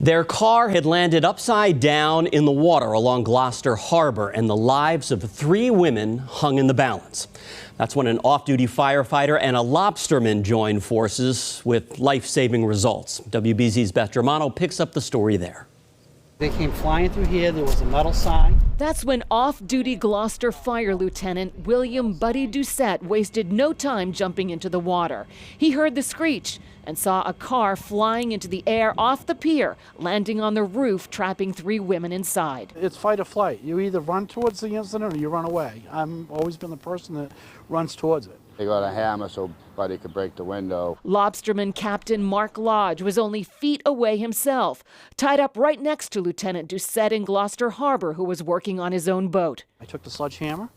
Their car had landed upside down in the water along Gloucester Harbor, and the lives of 3 women hung in the balance. That's when an off-duty firefighter and a lobsterman joined forces with life-saving results. WBZ's Beth Germano picks up the story there. They came flying through here. There was a metal sign. That's when off-duty Gloucester Fire Lieutenant William Buddy Doucette wasted no time jumping into the water. He heard the screech and saw a car flying into the air off the pier, landing on the roof, trapping 3 women inside. It's fight or flight. You either run towards the incident or you run away. I've always been the person that runs towards it. They got a hammer so Buddy could break the window. Lobsterman Captain Mark Lodge was only feet away himself, tied up right next to Lieutenant Doucette in Gloucester Harbor, who was working on his own boat. I took the sledgehammer,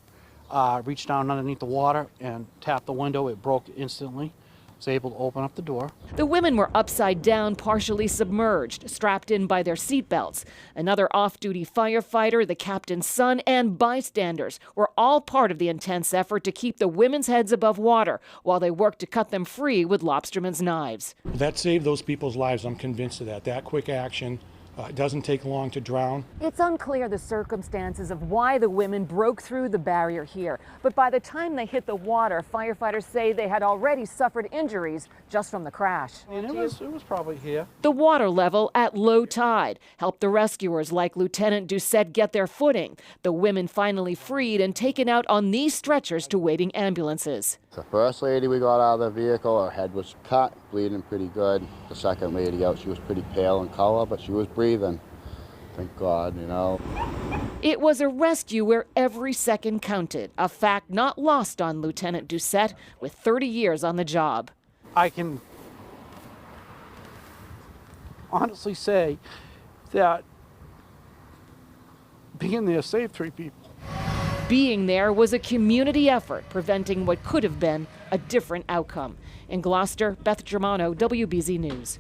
reached down underneath the water and tapped the window. It broke instantly. I was able to open up the door. The women were upside down, partially submerged, strapped in by their seatbelts. Another off-duty firefighter, the captain's son, and bystanders were all part of the intense effort to keep the women's heads above water while they worked to cut them free with lobstermen's knives. That saved those people's lives, I'm convinced of that. That quick action. It doesn't take long to drown. It's unclear the circumstances of why the women broke through the barrier here, but by the time they hit the water, firefighters say they had already suffered injuries just from the crash. And it was probably here. The water level at low tide helped the rescuers like Lieutenant Doucette get their footing. The women finally freed and taken out on these stretchers to waiting ambulances. The first lady we got out of the vehicle, her head was cut, bleeding pretty good. The second lady out, she was pretty pale in color, but she was breathing. Thank God, you know. It was a rescue where every second counted, a fact not lost on Lieutenant Doucette with 30 years on the job. I can honestly say that being there saved 3 people. Being there was a community effort, preventing what could have been a different outcome. In Gloucester, Beth Germano, WBZ News.